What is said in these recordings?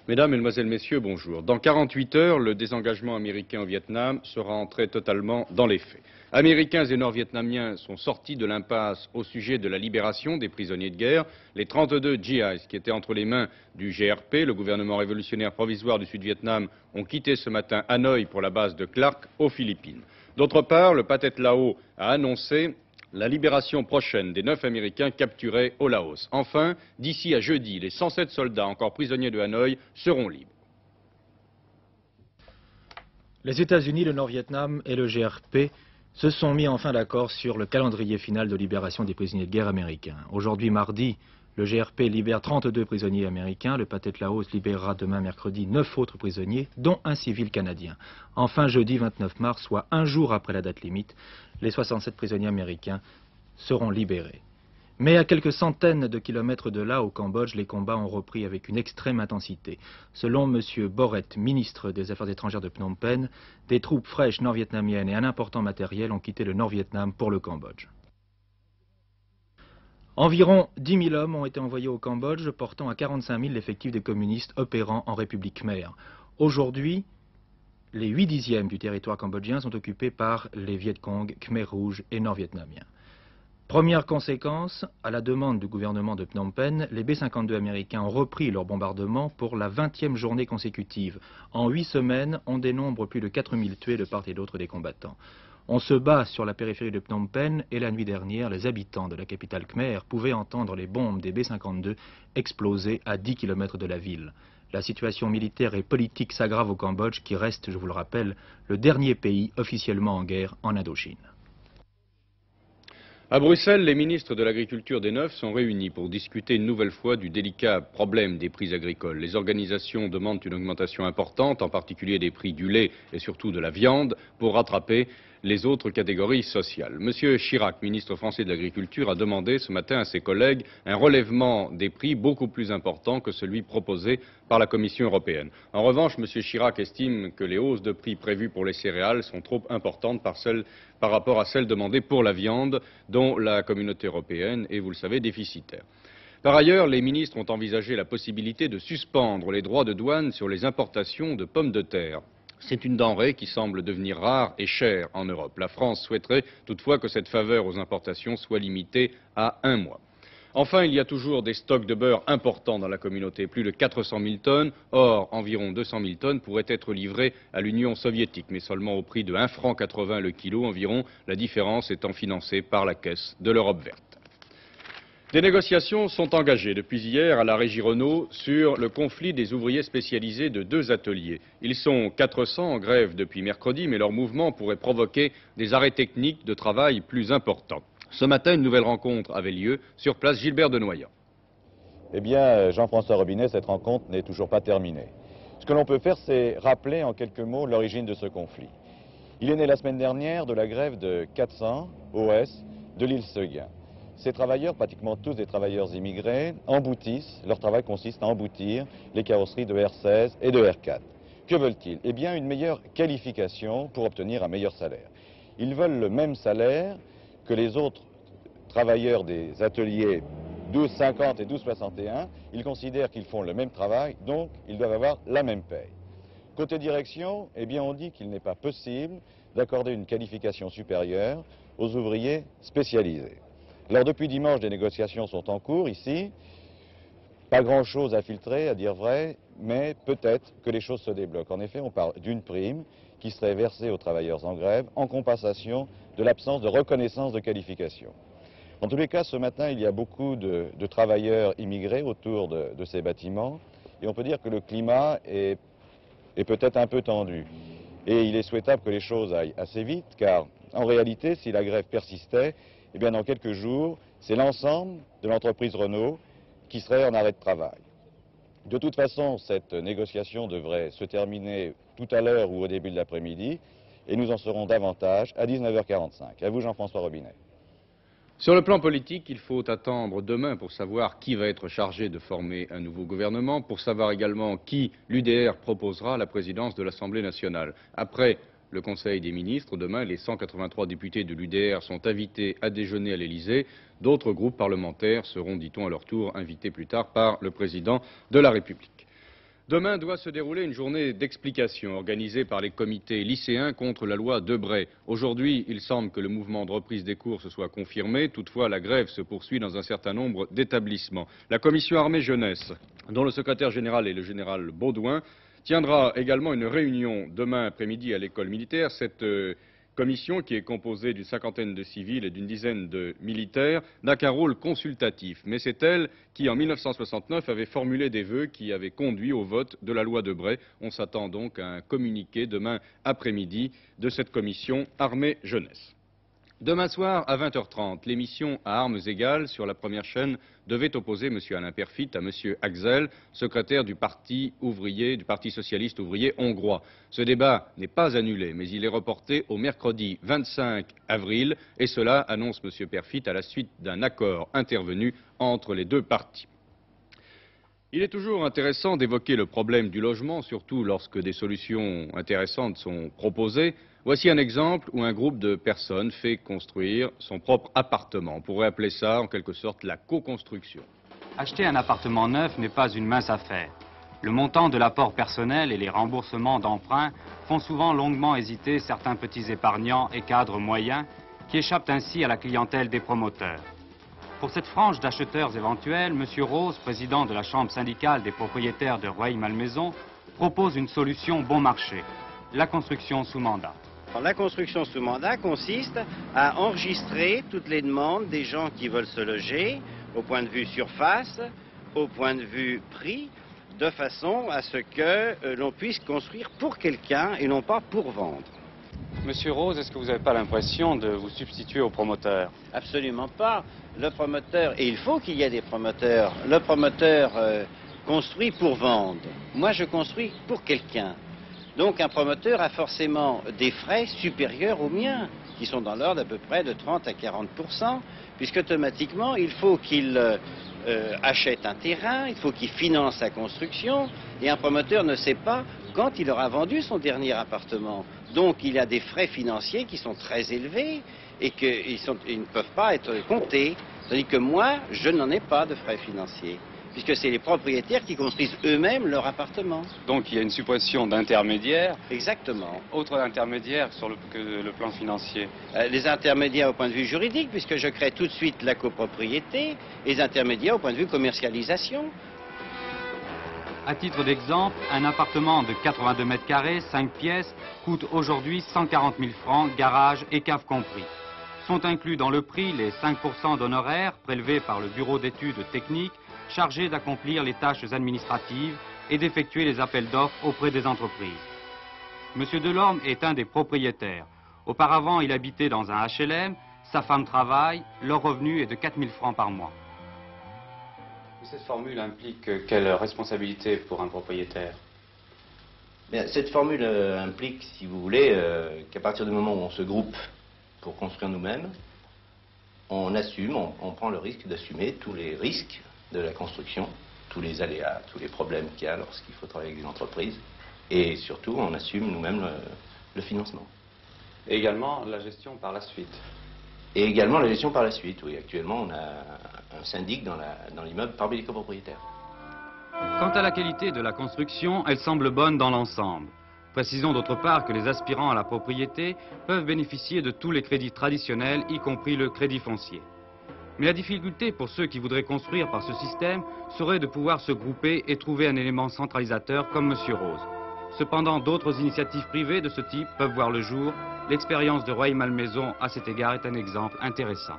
Mesdames, Mesdemoiselles, Messieurs, bonjour. Dans 48 heures, le désengagement américain au Vietnam sera entré totalement dans les faits. Américains et Nord-Vietnamiens sont sortis de l'impasse au sujet de la libération des prisonniers de guerre. Les 32 GIs qui étaient entre les mains du GRP, le gouvernement révolutionnaire provisoire du Sud-Vietnam, ont quitté ce matin Hanoï pour la base de Clark aux Philippines. D'autre part, le Pathet Lao a annoncé la libération prochaine des 9 Américains capturés au Laos. Enfin, d'ici à jeudi, les 107 soldats encore prisonniers de Hanoï seront libres. Les États-Unis, le Nord-Vietnam et le GRP se sont mis enfin d'accord sur le calendrier final de libération des prisonniers de guerre américains. Aujourd'hui, mardi, le GRP libère 32 prisonniers américains. Le Pathet Lao libérera demain, mercredi, 9 autres prisonniers, dont un civil canadien. Enfin, jeudi 29 mars, soit un jour après la date limite, les 67 prisonniers américains seront libérés. Mais à quelques centaines de kilomètres de là, au Cambodge, les combats ont repris avec une extrême intensité. Selon M. Boret, ministre des Affaires étrangères de Phnom Penh, des troupes fraîches nord-vietnamiennes et un important matériel ont quitté le Nord-Vietnam pour le Cambodge. Environ 10 000 hommes ont été envoyés au Cambodge, portant à 45 000 l'effectif des communistes opérant en République khmère. Aujourd'hui, les 8/10 du territoire cambodgien sont occupés par les Viet Cong, Khmer Rouge et Nord-Vietnamiens. Première conséquence, à la demande du gouvernement de Phnom Penh, les B-52 américains ont repris leur bombardement pour la 20e journée consécutive. En 8 semaines, on dénombre plus de 4 000 tués de part et d'autre des combattants. On se bat sur la périphérie de Phnom Penh et la nuit dernière, les habitants de la capitale khmer pouvaient entendre les bombes des B-52 exploser à 10 km de la ville. La situation militaire et politique s'aggrave au Cambodge, qui reste, je vous le rappelle, le dernier pays officiellement en guerre en Indochine. À Bruxelles, les ministres de l'Agriculture des 9 sont réunis pour discuter une nouvelle fois du délicat problème des prix agricoles. Les organisations demandent une augmentation importante, en particulier des prix du lait et surtout de la viande, pour rattraper les autres catégories sociales. Monsieur Chirac, ministre français de l'Agriculture, a demandé ce matin à ses collègues un relèvement des prix beaucoup plus important que celui proposé par la Commission européenne. En revanche, Monsieur Chirac estime que les hausses de prix prévues pour les céréales sont trop importantes par rapport à celles demandées pour la viande, dont la Communauté européenne est, vous le savez, déficitaire. Par ailleurs, les ministres ont envisagé la possibilité de suspendre les droits de douane sur les importations de pommes de terre. C'est une denrée qui semble devenir rare et chère en Europe. La France souhaiterait toutefois que cette faveur aux importations soit limitée à 1 mois. Enfin, il y a toujours des stocks de beurre importants dans la communauté, plus de 400 000 tonnes. Or, environ 200 000 tonnes pourraient être livrées à l'Union soviétique, mais seulement au prix de 1,80 franc le kilo environ, la différence étant financée par la caisse de l'Europe verte. Des négociations sont engagées depuis hier à la Régie Renault sur le conflit des ouvriers spécialisés de 2 ateliers. Ils sont 400 en grève depuis mercredi, mais leur mouvement pourrait provoquer des arrêts techniques de travail plus importants. Ce matin, une nouvelle rencontre avait lieu. Sur place, Gilbert Denoyant. Eh bien, Jean-François Robinet, cette rencontre n'est toujours pas terminée. Ce que l'on peut faire, c'est rappeler en quelques mots l'origine de ce conflit. Il est né la semaine dernière de la grève de 400 OS de l'île Seguin. Ces travailleurs, pratiquement tous des travailleurs immigrés, emboutissent, leur travail consiste à emboutir les carrosseries de R16 et de R4. Que veulent-ils? Eh bien, une meilleure qualification pour obtenir un meilleur salaire. Ils veulent le même salaire que les autres travailleurs des ateliers 1250 et 1261. Ils considèrent qu'ils font le même travail, donc ils doivent avoir la même paye. Côté direction, eh bien, on dit qu'il n'est pas possible d'accorder une qualification supérieure aux ouvriers spécialisés. Alors depuis dimanche, des négociations sont en cours ici. Pas grand-chose à filtrer, à dire vrai, mais peut-être que les choses se débloquent. En effet, on parle d'une prime qui serait versée aux travailleurs en grève en compensation de l'absence de reconnaissance de qualification. En tous les cas, ce matin, il y a beaucoup de travailleurs immigrés autour de ces bâtiments et on peut dire que le climat est peut-être un peu tendu. Et il est souhaitable que les choses aillent assez vite, car en réalité, si la grève persistait, eh bien dans quelques jours, c'est l'ensemble de l'entreprise Renault qui serait en arrêt de travail. De toute façon, cette négociation devrait se terminer tout à l'heure ou au début de l'après-midi, et nous en saurons davantage à 19h45. À vous, Jean-François Robinet. Sur le plan politique, il faut attendre demain pour savoir qui va être chargé de former un nouveau gouvernement, pour savoir également qui l'UDR proposera à la présidence de l'Assemblée nationale. Après le Conseil des ministres, demain, les 183 députés de l'UDR sont invités à déjeuner à l'Élysée. D'autres groupes parlementaires seront, dit-on, à leur tour invités plus tard par le président de la République. Demain doit se dérouler une journée d'explication organisée par les comités lycéens contre la loi Debré. Aujourd'hui, il semble que le mouvement de reprise des cours se soit confirmé. Toutefois, la grève se poursuit dans un certain nombre d'établissements. La commission armée jeunesse, dont le secrétaire général est le général Baudouin, tiendra également une réunion demain après-midi à l'école militaire. Cette commission, qui est composée d'une cinquantaine de civils et d'une dizaine de militaires, n'a qu'un rôle consultatif. Mais c'est elle qui, en 1969, avait formulé des vœux qui avaient conduit au vote de la loi Debré. On s'attend donc à un communiqué demain après-midi de cette commission armée-jeunesse. Demain soir, à 20h30, l'émission à armes égales sur la première chaîne devait opposer M. Alain Peyrefitte à M. Axel, secrétaire du Parti ouvrier, du Parti socialiste ouvrier hongrois. Ce débat n'est pas annulé, mais il est reporté au mercredi 25 avril, et cela, annonce M. Peyrefitte, à la suite d'un accord intervenu entre les deux partis. Il est toujours intéressant d'évoquer le problème du logement, surtout lorsque des solutions intéressantes sont proposées. Voici un exemple où un groupe de personnes fait construire son propre appartement. On pourrait appeler ça en quelque sorte la co-construction. Acheter un appartement neuf n'est pas une mince affaire. Le montant de l'apport personnel et les remboursements d'emprunts font souvent longuement hésiter certains petits épargnants et cadres moyens qui échappent ainsi à la clientèle des promoteurs. Pour cette frange d'acheteurs éventuels, M. Rose, président de la Chambre syndicale des propriétaires de Rueil-Malmaison, propose une solution bon marché, la construction sous mandat. La construction sous mandat consiste à enregistrer toutes les demandes des gens qui veulent se loger, au point de vue surface, au point de vue prix, de façon à ce que l'on puisse construire pour quelqu'un et non pas pour vendre. Monsieur Rose, est-ce que vous n'avez pas l'impression de vous substituer au promoteur? Absolument pas. Le promoteur, et il faut qu'il y ait des promoteurs, le promoteur construit pour vendre. Moi, je construis pour quelqu'un. Donc un promoteur a forcément des frais supérieurs aux miens, qui sont dans l'ordre à peu près de 30 à 40%, puisque automatiquement, il faut qu'il achète un terrain, il faut qu'il finance sa construction, et un promoteur ne sait pas quand il aura vendu son dernier appartement. Donc il y a des frais financiers qui sont très élevés et qu'ils ne peuvent pas être comptés. Tandis que moi, je n'en ai pas de frais financiers, puisque c'est les propriétaires qui construisent eux-mêmes leur appartement. Donc il y a une suppression d'intermédiaires. Exactement. Autre intermédiaire que le plan financier. Les intermédiaires au point de vue juridique, puisque je crée tout de suite la copropriété, et les intermédiaires au point de vue commercialisation. À titre d'exemple, un appartement de 82 mètres carrés, 5 pièces, coûte aujourd'hui 140 000 francs, garage et cave compris. Sont inclus dans le prix les 5% d'honoraires prélevés par le bureau d'études techniques chargé d'accomplir les tâches administratives et d'effectuer les appels d'offres auprès des entreprises. Monsieur Delorme est un des propriétaires. Auparavant, il habitait dans un HLM, sa femme travaille, leur revenu est de 4 000 francs par mois. Cette formule implique quelle responsabilité pour un propriétaire? Bien, cette formule implique, si vous voulez, qu'à partir du moment où on se groupe pour construire nous-mêmes, on assume, on prend le risque d'assumer tous les risques de la construction, tous les aléas, tous les problèmes qu'il y a lorsqu'il faut travailler avec des entreprises, et surtout on assume nous-mêmes le financement. Et également la gestion par la suite. Et également la gestion par la suite, oui. Actuellement, on a un syndic dans l'immeuble parmi les copropriétaires. Quant à la qualité de la construction, elle semble bonne dans l'ensemble. Précisons d'autre part que les aspirants à la propriété peuvent bénéficier de tous les crédits traditionnels, y compris le crédit foncier. Mais la difficulté pour ceux qui voudraient construire par ce système serait de pouvoir se grouper et trouver un élément centralisateur comme M. Rose. Cependant, d'autres initiatives privées de ce type peuvent voir le jour. L'expérience de Rueil-Malmaison, à cet égard, est un exemple intéressant.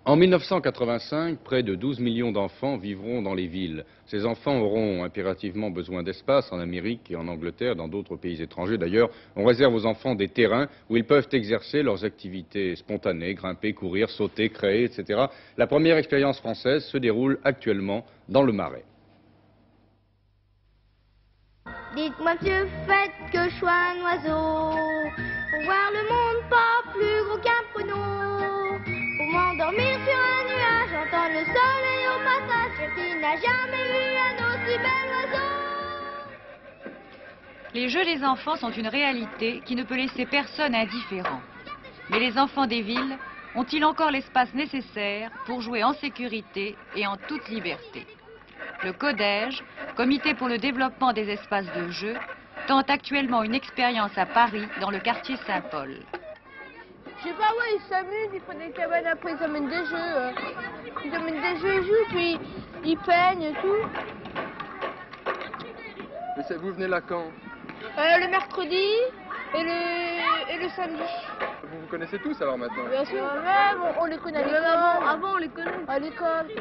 En 1985, près de 12 millions d'enfants vivront dans les villes. Ces enfants auront impérativement besoin d'espace en Amérique et en Angleterre, dans d'autres pays étrangers d'ailleurs. On réserve aux enfants des terrains où ils peuvent exercer leurs activités spontanées, grimper, courir, sauter, créer, etc. La première expérience française se déroule actuellement dans le Marais. Dites-moi, monsieur, faites que je sois un oiseau, pour voir le monde pas plus gros qu'un pruneau, pour m'endormir sur un nuage, entendre le soleil au passage, qui n'a jamais vu un aussi bel oiseau. Les jeux des enfants sont une réalité qui ne peut laisser personne indifférent. Mais les enfants des villes ont-ils encore l'espace nécessaire pour jouer en sécurité et en toute liberté? Le CODEJ, Comité pour le développement des espaces de jeu, tente actuellement une expérience à Paris, dans le quartier Saint-Paul. Je sais pas, ouais, ils s'amusent, ils font des cabanes, après ils amènent des jeux. Ils amènent des jeux, ils jouent, puis ils peignent et tout. Mais vous venez là quand? Le mercredi et le samedi. Vous vous connaissez tous alors maintenant? Bien sûr. Même, on les connaît à l'école. Avant, on les connaît. À l'école.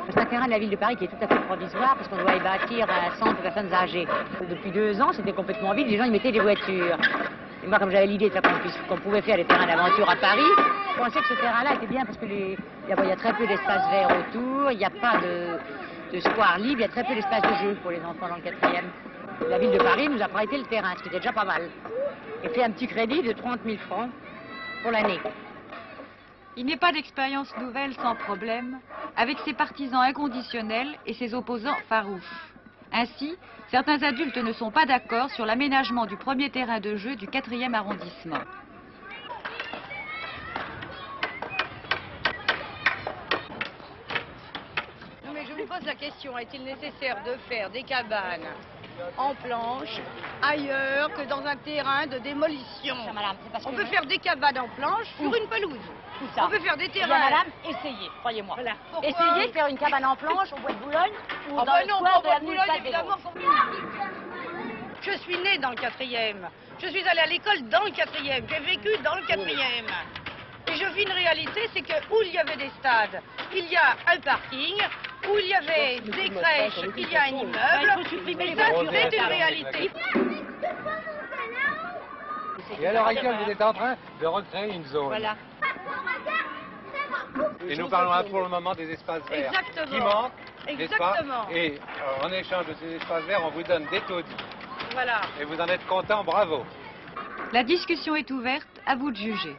C'est un terrain de la ville de Paris qui est tout à fait provisoire parce qu'on doit y bâtir un centre de personnes âgées. Depuis 2 ans, c'était complètement vide, les gens y mettaient des voitures. Et moi, comme j'avais l'idée de qu'on pouvait faire des terrains d'aventure à Paris, je pensais que ce terrain-là était bien parce que il y a très peu d'espace vert autour, il n'y a pas de square libre, il y a très peu d'espace de jeu pour les enfants dans le 4e. La ville de Paris nous a prêté le terrain, ce qui était déjà pas mal. Et fait un petit crédit de 30 000 francs pour l'année. Il n'est pas d'expérience nouvelle sans problème, avec ses partisans inconditionnels et ses opposants farouches. Ainsi, certains adultes ne sont pas d'accord sur l'aménagement du premier terrain de jeu du 4e arrondissement. Non mais je vous pose la question, est-il nécessaire de faire des cabanes en planche ailleurs que dans un terrain de démolition? Ça, madame, on peut faire des cabanes en planche sur une pelouse. On peut faire des terrains. Bien, madame, essayez, croyez-moi. Voilà. Essayez de faire une cabane en planche au bois de Boulogne ou dans le non, square de pas au l'avenue Boulogne, Stade évidemment. Je suis née dans le 4e. Je suis allée à l'école dans le 4e. J'ai vécu dans le 4e. Et je vis une réalité, c'est que où il y avait des stades, il y a un parking. Où il y avait des crèches, il y a un immeuble. Et ça, c'est une réalité. Et à l'heure actuelle, vous êtes en train de recréer une zone. Voilà. Et nous parlons pour le moment des espaces verts. Exactement. Qui manquent, n'est-ce pas? Exactement. Et en échange de ces espaces verts, on vous donne des taudis. Voilà. Et vous en êtes content, bravo. La discussion est ouverte, à vous de juger.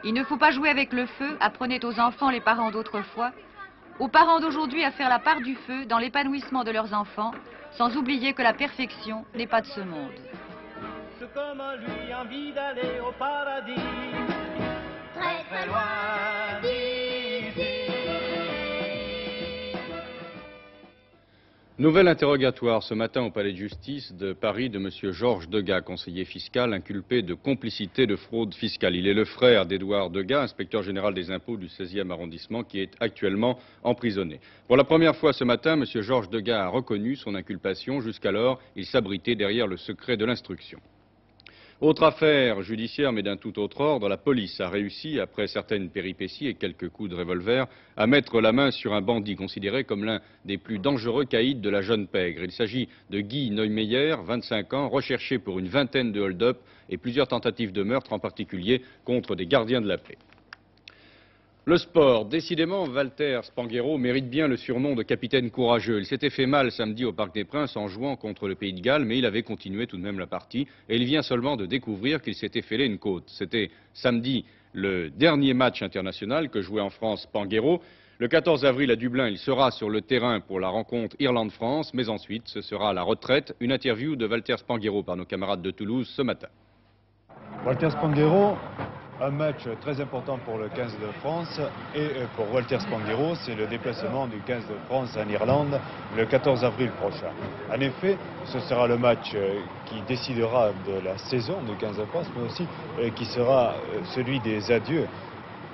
Il ne faut pas jouer avec le feu, apprenez aux enfants les parents d'autrefois, aux parents d'aujourd'hui à faire la part du feu dans l'épanouissement de leurs enfants, sans oublier que la perfection n'est pas de ce monde. Ce comme lui envie d'aller au paradis, très très loin d'ici. Nouvel interrogatoire ce matin au palais de justice de Paris de M. Georges Degas, conseiller fiscal inculpé de complicité de fraude fiscale. Il est le frère d'Édouard Degas, inspecteur général des impôts du 16e arrondissement, qui est actuellement emprisonné. Pour la première fois ce matin, M. Georges Degas a reconnu son inculpation. Jusqu'alors, il s'abritait derrière le secret de l'instruction. Autre affaire judiciaire, mais d'un tout autre ordre, la police a réussi, après certaines péripéties et quelques coups de revolver, à mettre la main sur un bandit considéré comme l'un des plus dangereux caïds de la jeune pègre. Il s'agit de Guy Neumeyer, 25 ans, recherché pour une vingtaine de hold-up et plusieurs tentatives de meurtre, en particulier contre des gardiens de la paix. Le sport. Décidément, Walter Spanghero mérite bien le surnom de capitaine courageux. Il s'était fait mal samedi au Parc des Princes en jouant contre le Pays de Galles, mais il avait continué tout de même la partie. Et il vient feulement de découvrir qu'il s'était fêlé une côte. C'était samedi le dernier match international que jouait en France Spanghero. Le 14 avril à Dublin, il sera sur le terrain pour la rencontre Irlande-France, mais ensuite ce sera la retraite. Une interview de Walter Spanghero par nos camarades de Toulouse ce matin. Walter Spanghero, un match très important pour le 15 de France et pour Walter Spanghero, c'est le déplacement du 15 de France en Irlande le 14 avril prochain. En effet, ce sera le match qui décidera de la saison du 15 de France, mais aussi qui sera celui des adieux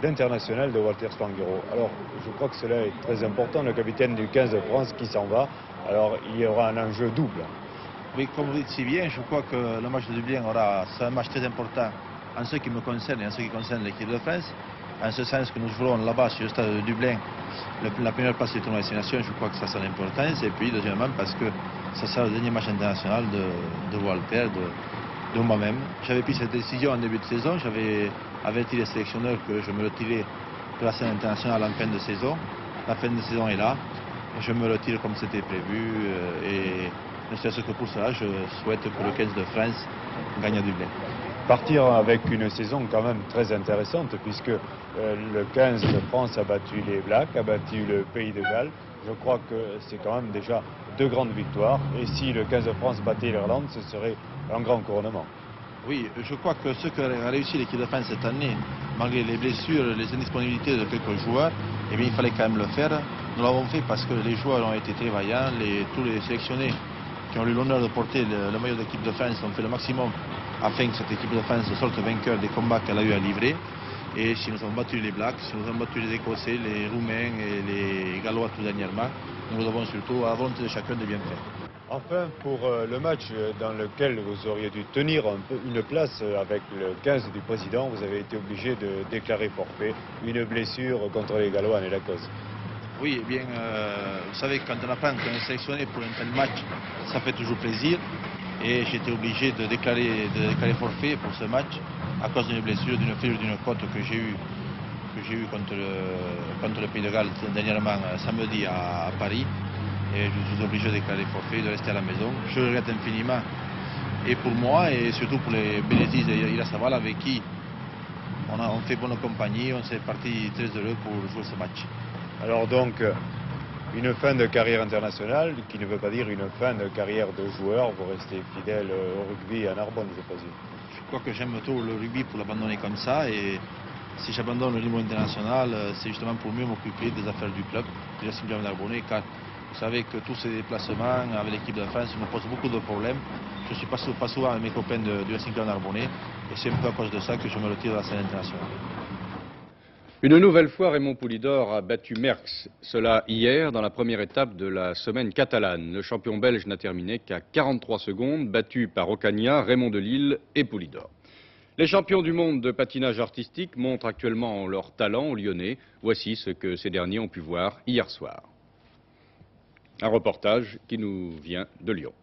d'international de Walter Spanghero. Alors, je crois que cela est très important, le capitaine du 15 de France qui s'en va, alors il y aura un enjeu double. Oui, comme vous dites si bien, je crois que le match de Dublin c'est un match très important en ce qui me concerne et en ce qui concerne l'équipe de France. En ce sens que nous jouerons là-bas sur le stade de Dublin la première place du tournoi des Nations, je crois que ça a l'importance. Et puis deuxièmement parce que ça sera le dernier match international de Walter, de moi-même. J'avais pris cette décision en début de saison, j'avais averti les sélectionneurs que je me retirais de la scène internationale en fin de saison. La fin de saison est là, je me retire comme c'était prévu et ne serait-ce que pour cela, je souhaite que le 15 de France gagne à Dublin. Partir avec une saison quand même très intéressante puisque le 15 de France a battu les Blacks, a battu le Pays de Galles. Je crois que c'est quand même déjà 2 grandes victoires et si le 15 de France battait l'Irlande, ce serait un grand couronnement. Oui, je crois que ce qu'a réussi l'équipe de France cette année, malgré les blessures, les indisponibilités de quelques joueurs, eh bien, il fallait quand même le faire. Nous l'avons fait parce que les joueurs ont été très vaillants, tous les sélectionnés qui ont eu l'honneur de porter le maillot de l'équipe de France ont fait le maximum afin que cette équipe de France sorte vainqueur des combats qu'elle a eu à livrer. Et si nous avons battu les Blacks, si nous avons battu les Écossais, les Roumains et les Gallois tout dernièrement, nous avons surtout à la volonté de chacun de bien faire. Enfin, pour le match dans lequel vous auriez dû tenir une place avec le 15 du président, vous avez été obligé de déclarer forfait, une blessure contre les Gallois en est la cause. Oui, eh bien, vous savez, quand on apprend qu'on est sélectionné pour un tel match, ça fait toujours plaisir. Et j'étais obligé de déclarer forfait pour ce match à cause d'une blessure, d'une frayeur d'une côte que j'ai eue contre le Pays de Galles dernièrement samedi à Paris. Et je suis obligé de déclarer forfait, de rester à la maison. Je le regrette infiniment, et pour moi, et surtout pour les Bénétis et Ira Saval, avec qui on fait bonne compagnie, on s'est parti très heureux pour jouer ce match. Alors donc, une fin de carrière internationale, qui ne veut pas dire une fin de carrière de joueur. Vous restez fidèle au rugby à Narbonne, je présume. Je crois que j'aime trop le rugby pour l'abandonner comme ça, et si j'abandonne le niveau international, c'est justement pour mieux m'occuper des affaires du club, du Racing Club Narbonnais, car vous savez que tous ces déplacements avec l'équipe de France me posent beaucoup de problèmes. Je ne suis pas souvent avec mes copains du Racing Club Narbonnais, et c'est un peu à cause de ça que je me retire de la scène internationale. Une nouvelle fois, Raymond Poulidor a battu Merckx. Cela hier dans la première étape de la semaine catalane. Le champion belge n'a terminé qu'à 43 secondes, battu par Ocaña, Raymond Delille et Poulidor. Les champions du monde de patinage artistique montrent actuellement leur talent aux Lyonnais. Voici ce que ces derniers ont pu voir hier soir. Un reportage qui nous vient de Lyon.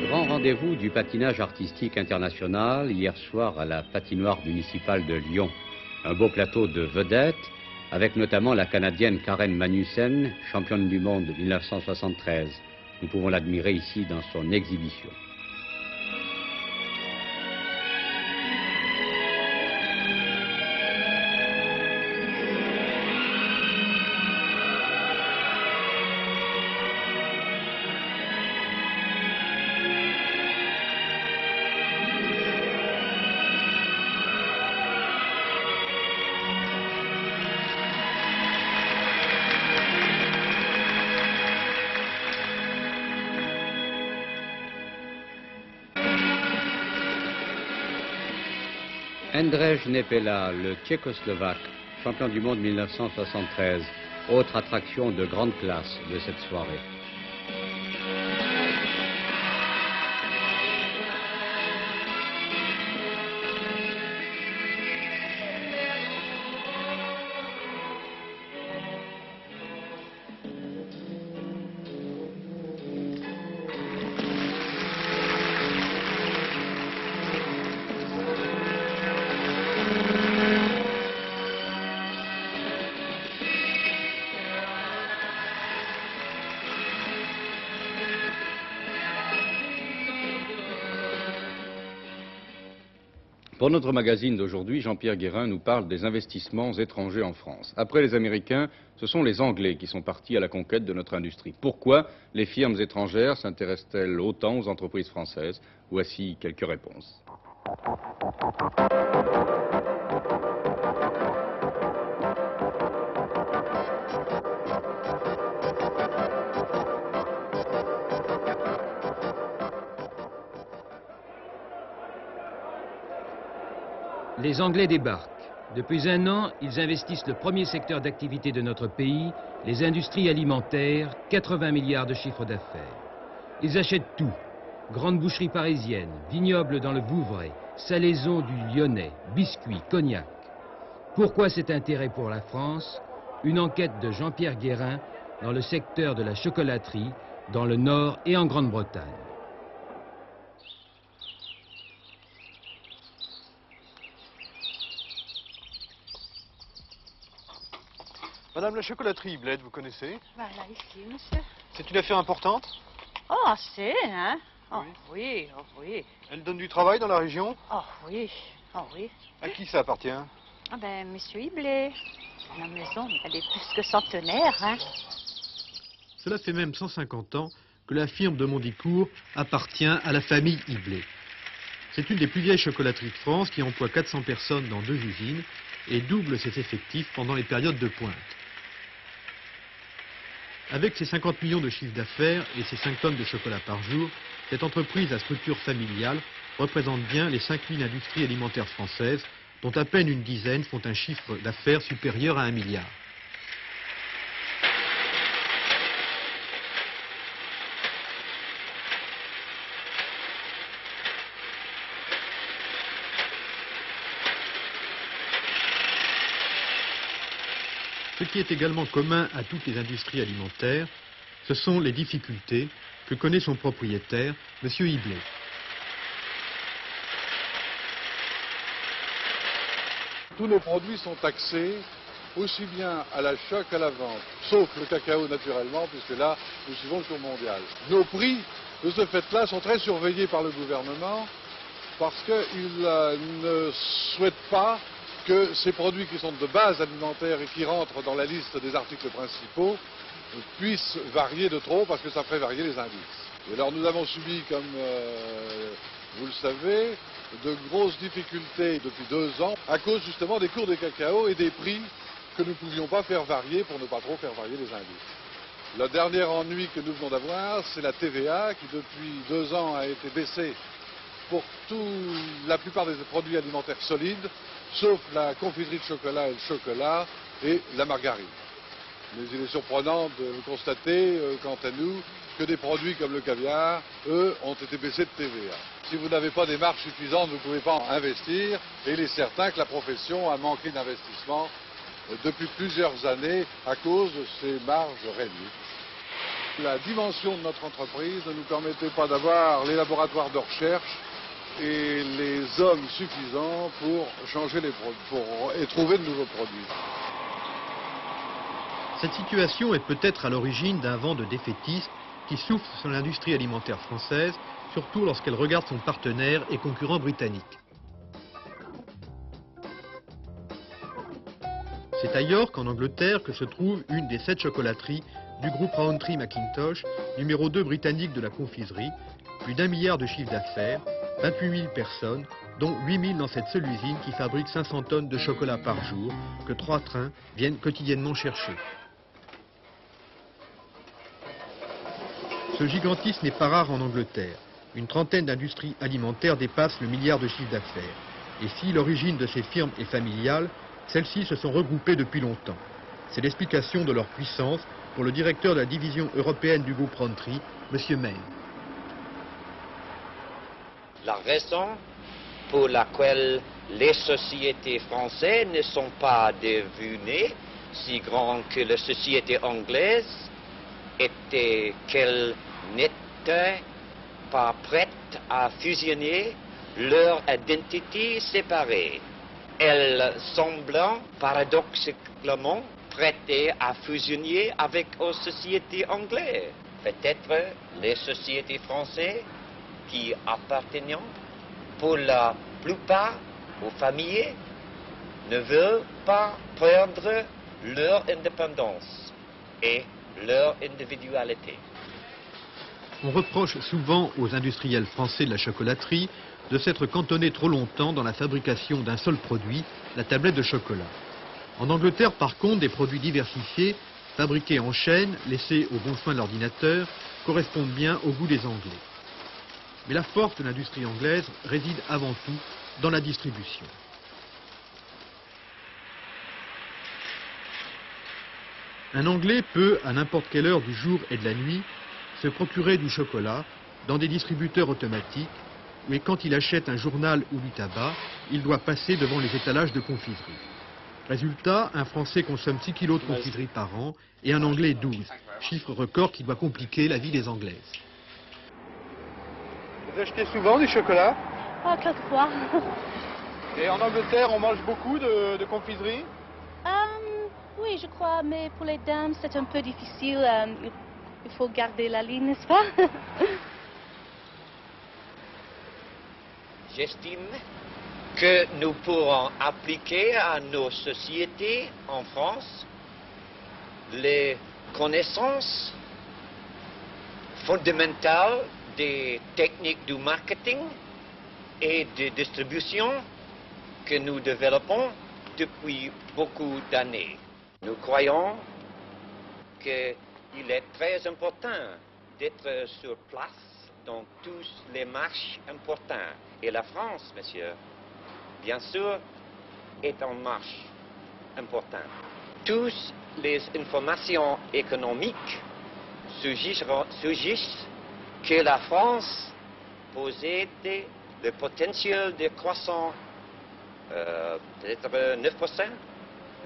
Grand rendez-vous du patinage artistique international hier soir à la patinoire municipale de Lyon. Un beau plateau de vedettes, avec notamment la Canadienne Karen Magnussen, championne du monde de 1973. Nous pouvons l'admirer ici dans son exhibition. Andrzej Nepela, le Tchécoslovaque, champion du monde 1973, autre attraction de grande classe de cette soirée. Pour notre magazine d'aujourd'hui, Jean-Pierre Guérin nous parle des investissements étrangers en France. Après les Américains, ce sont les Anglais qui sont partis à la conquête de notre industrie. Pourquoi les firmes étrangères s'intéressent-elles autant aux entreprises françaises? Voici quelques réponses. Les Anglais débarquent. Depuis un an, ils investissent le premier secteur d'activité de notre pays, les industries alimentaires, 80 milliards de chiffre d'affaires. Ils achètent tout. Grandes boucheries parisiennes, vignobles dans le Vouvray, salaisons du Lyonnais, biscuits, cognac. Pourquoi cet intérêt pour la France? Une enquête de Jean-Pierre Guérin dans le secteur de la chocolaterie, dans le Nord et en Grande-Bretagne. Madame la chocolaterie Bled, vous connaissez? Voilà, ici, monsieur. C'est une affaire importante? Oh, assez, hein? Oh, oui, oh, oui. Elle donne du travail dans la région? Oh, oui, oh, oui. À qui ça appartient? Ah ben, monsieur Hiblet. La maison, elle est plus que centenaire, hein? Cela fait même 150 ans que la firme de Mondicourt appartient à la famille Iblé. C'est une des plus vieilles chocolateries de France qui emploie 400 personnes dans 2 usines et double ses effectifs pendant les périodes de pointe. Avec ses 50 millions de chiffre d'affaires et ses 5 tonnes de chocolat par jour, cette entreprise à structure familiale représente bien les 5000 industries alimentaires françaises, dont à peine une dizaine font un chiffre d'affaires supérieur à 1 milliard. Ce qui est également commun à toutes les industries alimentaires, ce sont les difficultés que connaît son propriétaire, M. Iblé. Tous nos produits sont taxés, aussi bien à l'achat qu'à la vente, sauf le cacao naturellement, puisque là, nous suivons le cours mondial. Nos prix, de ce fait-là, sont très surveillés par le gouvernement, parce qu'il ne souhaite pas que ces produits qui sont de base alimentaire et qui rentrent dans la liste des articles principaux puissent varier de trop, parce que ça ferait varier les indices. Et alors nous avons subi, comme vous le savez, de grosses difficultés depuis 2 ans à cause justement des cours des cacao et des prix que nous ne pouvions pas faire varier pour ne pas trop faire varier les indices. Le dernier ennui que nous venons d'avoir, c'est la TVA qui depuis 2 ans a été baissée pour la plupart des produits alimentaires solides, sauf la confiserie de chocolat et le chocolat et la margarine. Mais il est surprenant de constater, quant à nous, que des produits comme le caviar, eux, ont été baissés de TVA. Si vous n'avez pas des marges suffisantes, vous ne pouvez pas investir, et il est certain que la profession a manqué d'investissement depuis plusieurs années à cause de ces marges réduites. La dimension de notre entreprise ne nous permettait pas d'avoir les laboratoires de recherche et les hommes suffisants pour changer et trouver de nouveaux produits. Cette situation est peut-être à l'origine d'un vent de défaitisme qui souffle sur l'industrie alimentaire française, surtout lorsqu'elle regarde son partenaire et concurrent britannique. C'est à York, en Angleterre, que se trouve une des 7 chocolateries du groupe Rowntree Mackintosh, numéro 2 britannique de la confiserie, plus d'1 milliard de chiffre d'affaires, 28 000 personnes, dont 8 000 dans cette seule usine qui fabrique 500 tonnes de chocolat par jour, que 3 trains viennent quotidiennement chercher. Ce gigantisme n'est pas rare en Angleterre. Une trentaine d'industries alimentaires dépassent le milliard de chiffre d'affaires. Et si l'origine de ces firmes est familiale, celles-ci se sont regroupées depuis longtemps. C'est l'explication de leur puissance pour le directeur de la division européenne du groupe Rowntree, M. May. La raison pour laquelle les sociétés françaises ne sont pas devenues si grandes que les sociétés anglaises était qu'elles n'étaient pas prêtes à fusionner leur identité séparée. Elles semblent paradoxalement prêtes à fusionner avec les sociétés anglaises. Peut-être les sociétés françaises qui appartiennent pour la plupart aux familles ne veulent pas prendre leur indépendance et leur individualité. On reproche souvent aux industriels français de la chocolaterie de s'être cantonnés trop longtemps dans la fabrication d'un seul produit, la tablette de chocolat. En Angleterre, par contre, des produits diversifiés, fabriqués en chaîne, laissés au bon soin de l'ordinateur, correspondent bien au goût des Anglais. Mais la force de l'industrie anglaise réside avant tout dans la distribution. Un Anglais peut, à n'importe quelle heure du jour et de la nuit, se procurer du chocolat dans des distributeurs automatiques, mais quand il achète un journal ou du tabac, il doit passer devant les étalages de confiserie. Résultat, un Français consomme 6 kilos de confiserie par an et un Anglais 12, chiffre record qui doit compliquer la vie des Anglaises. Vous achetez souvent du chocolat? Oh, quelquefois. Et en Angleterre, on mange beaucoup de confiserie? Oui, je crois, mais pour les dames, c'est un peu difficile. Il faut garder la ligne, n'est-ce pas? J'estime que nous pourrons appliquer à nos sociétés en France les connaissances fondamentale des techniques du marketing et de distribution que nous développons depuis beaucoup d'années. Nous croyons qu'il est très important d'être sur place dans tous les marchés importants. Et la France, monsieur, bien sûr, est en marche importante. Toutes les informations économiques suggèrent que la France possède le potentiel de croissance, peut-être 9%,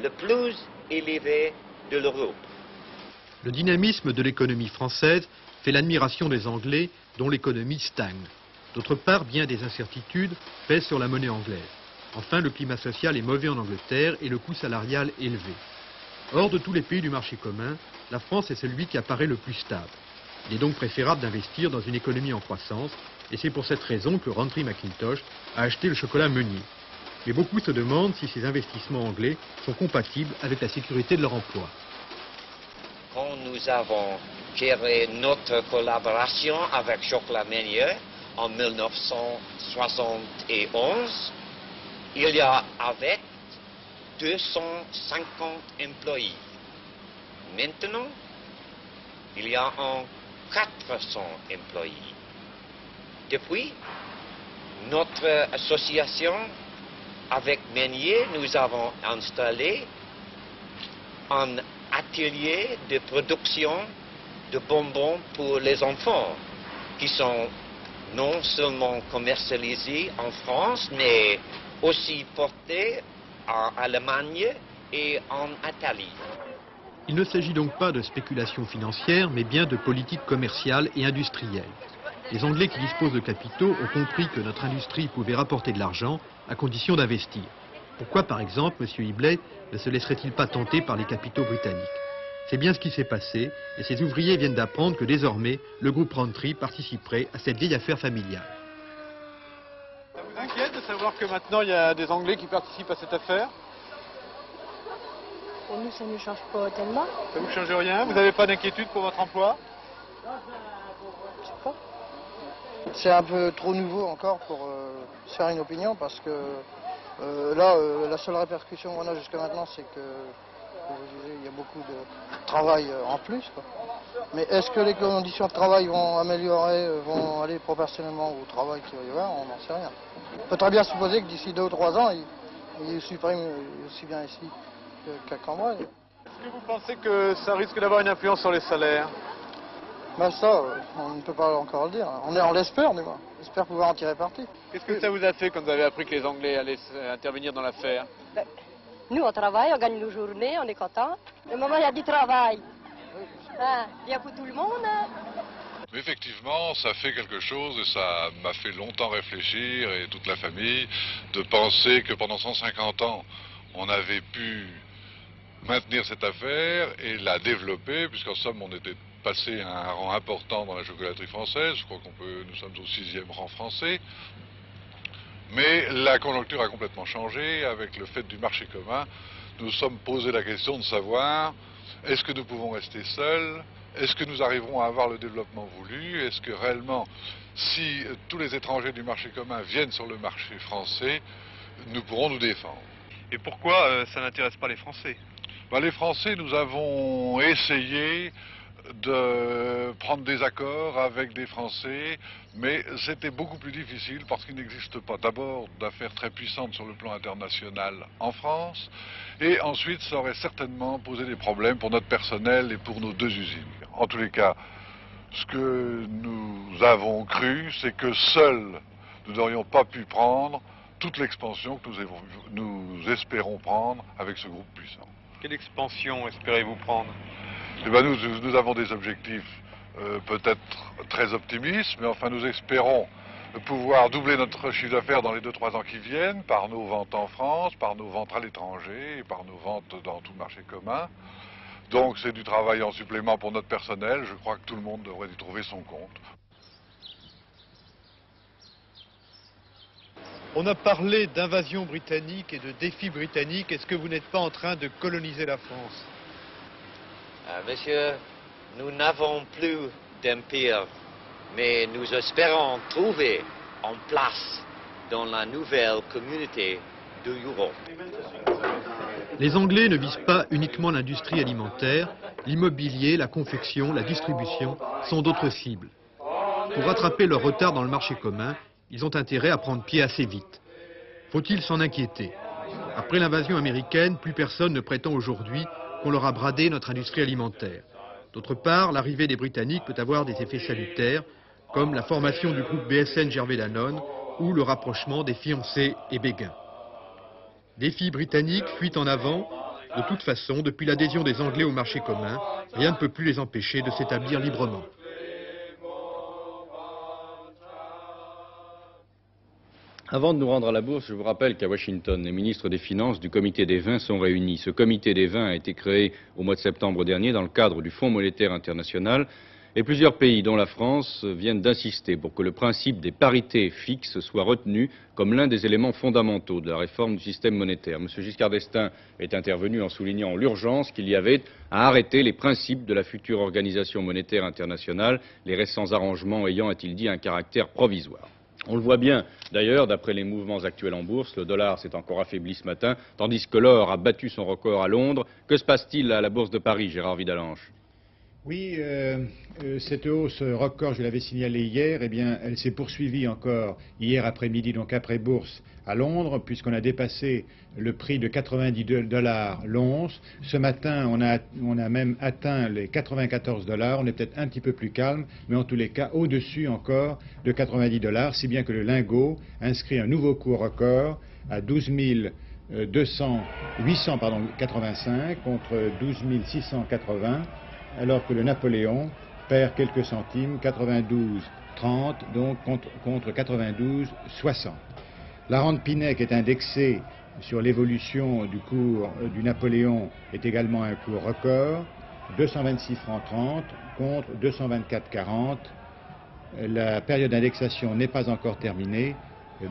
le plus élevé de l'Europe. Le dynamisme de l'économie française fait l'admiration des Anglais, dont l'économie stagne. D'autre part, bien des incertitudes pèsent sur la monnaie anglaise. Enfin, le climat social est mauvais en Angleterre et le coût salarial élevé. Hors de tous les pays du marché commun, la France est celui qui apparaît le plus stable. Il est donc préférable d'investir dans une économie en croissance, et c'est pour cette raison que Rantry Mackintosh a acheté le chocolat Meunier. Mais beaucoup se demandent si ces investissements anglais sont compatibles avec la sécurité de leur emploi. Quand nous avons géré notre collaboration avec Chocolat Meunier en 1971, il y avait 250 employés. Maintenant, il y a 400 employés. Depuis notre association avec Meunier, nous avons installé un atelier de production de bonbons pour les enfants qui sont non seulement commercialisés en France, mais aussi portés en Allemagne et en Italie. Il ne s'agit donc pas de spéculation financière, mais bien de politique commerciale et industrielle. Les Anglais qui disposent de capitaux ont compris que notre industrie pouvait rapporter de l'argent à condition d'investir. Pourquoi, par exemple, M. Ibley ne se laisserait-il pas tenter par les capitaux britanniques? C'est bien ce qui s'est passé, et ces ouvriers viennent d'apprendre que désormais, le groupe Rantry participerait à cette vieille affaire familiale. Ça vous inquiète de savoir que maintenant il y a des Anglais qui participent à cette affaire? Pour nous, ça ne change pas tellement. Ça ne vous change rien? Vous n'avez pas d'inquiétude pour votre emploi? Je sais pas. C'est un peu trop nouveau encore pour se faire une opinion parce que la seule répercussion qu'on a jusqu'à maintenant, c'est que, comme je disais, il y a beaucoup de travail en plus, quoi. Mais est-ce que les conditions de travail vont améliorer, vont aller proportionnellement au travail qu'il va y avoir? On n'en sait rien. On peut très bien supposer que d'ici 2 ou 3 ans, il supprime aussi bien ici qu'à Cambrai. Est-ce que vous pensez que ça risque d'avoir une influence sur les salaires? Ben ça, on ne peut pas encore le dire. On l'espère, du moins. On espère pouvoir en tirer parti. Qu'est-ce que ça vous a fait quand vous avez appris que les Anglais allaient intervenir dans l'affaire? Nous, on travaille, on gagne nos journées, on est content. Le moment, il y a du travail. Bien pour tout le monde. Mais effectivement, ça fait quelque chose et ça m'a fait longtemps réfléchir, et toute la famille, de penser que pendant 150 ans, on avait pu maintenir cette affaire et la développer, puisqu'en somme, on était passé à un rang important dans la chocolaterie française. Je crois nous sommes au 6e rang français. Mais la conjoncture a complètement changé avec le fait du marché commun. Nous nous sommes posé la question de savoir, est-ce que nous pouvons rester seuls? Est-ce que nous arriverons à avoir le développement voulu? Est-ce que réellement, si tous les étrangers du marché commun viennent sur le marché français, nous pourrons nous défendre? Et pourquoi ça n'intéresse pas les Français? Les Français, nous avons essayé de prendre des accords avec des Français, mais c'était beaucoup plus difficile parce qu'il n'existe pas d'abord d'affaires très puissantes sur le plan international en France, et ensuite ça aurait certainement posé des problèmes pour notre personnel et pour nos 2 usines. En tous les cas, ce que nous avons cru, c'est que seuls nous n'aurions pas pu prendre toute l'expansion que nous espérons prendre avec ce groupe puissant. Quelle expansion espérez-vous prendre? Nous avons des objectifs peut-être très optimistes, mais enfin nous espérons pouvoir doubler notre chiffre d'affaires dans les 2-3 ans qui viennent par nos ventes en France, par nos ventes à l'étranger et par nos ventes dans tout le marché commun. Donc c'est du travail en supplément pour notre personnel. Je crois que tout le monde devrait y trouver son compte. On a parlé d'invasion britannique et de défi britannique. Est-ce que vous n'êtes pas en train de coloniser la France? Monsieur, nous n'avons plus d'empire, mais nous espérons trouver en place dans la nouvelle communauté de l'Europe. Les Anglais ne visent pas uniquement l'industrie alimentaire, l'immobilier, la confection, la distribution sont d'autres cibles. Pour rattraper leur retard dans le marché commun, ils ont intérêt à prendre pied assez vite. Faut-il s'en inquiéter? Après l'invasion américaine, plus personne ne prétend aujourd'hui qu'on leur a bradé notre industrie alimentaire. D'autre part, l'arrivée des Britanniques peut avoir des effets salutaires, comme la formation du groupe BSN Gervais-Danone ou le rapprochement des fiancés et Béguin. Défi britannique, fuite en avant. De toute façon, depuis l'adhésion des Anglais au marché commun, rien ne peut plus les empêcher de s'établir librement. Avant de nous rendre à la bourse, je vous rappelle qu'à Washington, les ministres des Finances du Comité des vins sont réunis. Ce Comité des vins a été créé au mois de septembre dernier dans le cadre du Fonds monétaire international et plusieurs pays, dont la France, viennent d'insister pour que le principe des parités fixes soit retenu comme l'un des éléments fondamentaux de la réforme du système monétaire. M. Giscard d'Estaing est intervenu en soulignant l'urgence qu'il y avait à arrêter les principes de la future organisation monétaire internationale, les récents arrangements ayant, a-t-il dit, un caractère provisoire. On le voit bien, d'ailleurs, d'après les mouvements actuels en bourse, le dollar s'est encore affaibli ce matin, tandis que l'or a battu son record à Londres. Que se passe-t-il à la bourse de Paris, Gérard Vidalanche? Oui, cette hausse record, je l'avais signalé hier, eh bien, elle s'est poursuivie encore hier après-midi, donc après bourse à Londres, puisqu'on a dépassé le prix de 90 $ l'once. Ce matin, on a même atteint les 94 $. On est peut-être un petit peu plus calme, mais en tous les cas, au-dessus encore de 90 $, si bien que le lingot inscrit un nouveau cours record à 12 885 contre 12 680. Alors que le Napoléon perd quelques centimes, 92,30, donc contre 92,60. La rente Pinay, qui est indexée sur l'évolution du cours du Napoléon, est également un cours record, 226,30 francs contre 224,40. La période d'indexation n'est pas encore terminée,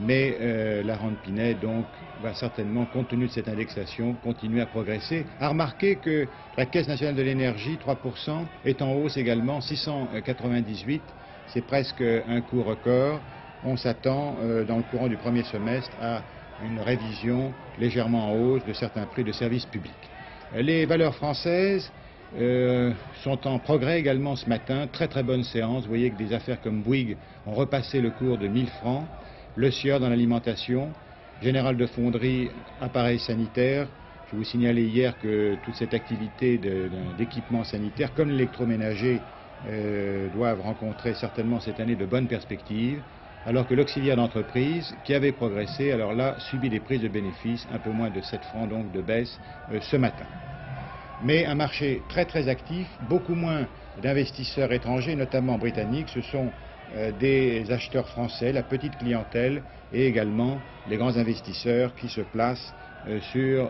mais la rente Pinay donc va certainement, compte tenu de cette indexation, continuer à progresser. À remarquer que la Caisse nationale de l'énergie, 3%, est en hausse également, 698, c'est presque un cours record. On s'attend dans le courant du premier semestre à une révision légèrement en hausse de certains prix de services publics. Les valeurs françaises sont en progrès également ce matin, très bonne séance. Vous voyez que des affaires comme Bouygues ont repassé le cours de 1000 francs. Le Sieur dans l'alimentation, Général de Fonderie, appareils sanitaires. Je vous signalais hier que toute cette activité d'équipement sanitaire, comme l'électroménager, doivent rencontrer certainement cette année de bonnes perspectives, alors que l'auxiliaire d'entreprise, qui avait progressé, alors là, subit des prises de bénéfices, un peu moins de 7 francs donc de baisse ce matin. Mais un marché très actif, beaucoup moins d'investisseurs étrangers, notamment britanniques. Ce sont des acheteurs français, la petite clientèle et également les grands investisseurs qui se placent sur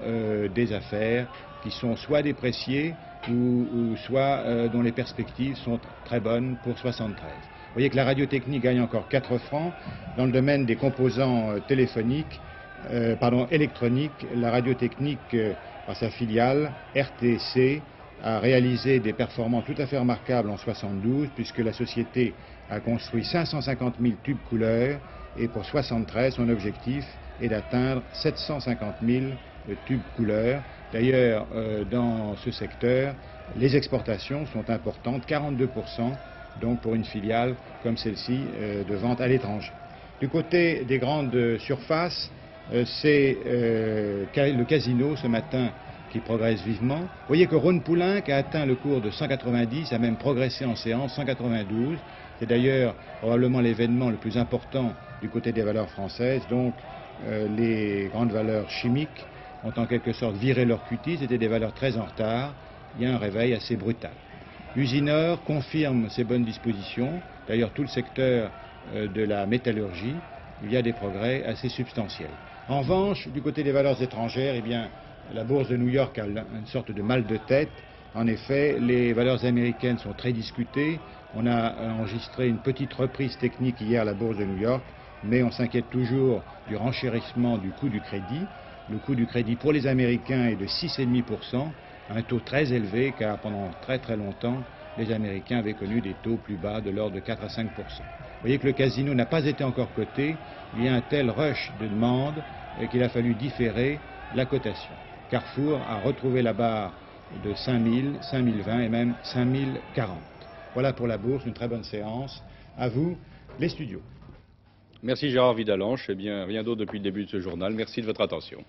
des affaires qui sont soit dépréciées ou soit dont les perspectives sont très bonnes pour 73. Vous voyez que la radiotechnique gagne encore 4 francs. Dans le domaine des composants électroniques, la radiotechnique, par sa filiale RTC, a réalisé des performances tout à fait remarquables en 72, puisque la société a construit 550 000 tubes couleurs, et pour 73, son objectif est d'atteindre 750 000 tubes couleurs. D'ailleurs, dans ce secteur, les exportations sont importantes, 42%, donc pour une filiale comme celle-ci, de vente à l'étranger. Du côté des grandes surfaces, c'est le Casino ce matin qui progresse vivement. Vous voyez que Rhône-Poulenc a atteint le cours de 190, a même progressé en séance, 192. C'est d'ailleurs probablement l'événement le plus important du côté des valeurs françaises. Donc les grandes valeurs chimiques ont en quelque sorte viré leur cutis, c'était des valeurs très en retard. Il y a un réveil assez brutal. L'Usinor confirme ses bonnes dispositions. D'ailleurs, tout le secteur de la métallurgie, il y a des progrès assez substantiels. En revanche, du côté des valeurs étrangères, eh bien, la bourse de New York a une sorte de mal de tête. En effet, les valeurs américaines sont très discutées. On a enregistré une petite reprise technique hier à la bourse de New York, mais on s'inquiète toujours du renchérissement du coût du crédit. Le coût du crédit pour les Américains est de 6,5%, un taux très élevé car pendant très longtemps, les Américains avaient connu des taux plus bas de l'ordre de 4 à 5%. Vous voyez que le casino n'a pas été encore coté. Il y a un tel rush de demande qu'il a fallu différer la cotation. Carrefour a retrouvé la barre de 5000, 5020 et même 5040. Voilà pour la bourse, une très bonne séance. À vous, les studios. Merci Gérard Vidalanche. Eh bien, rien d'autre depuis le début de ce journal. Merci de votre attention.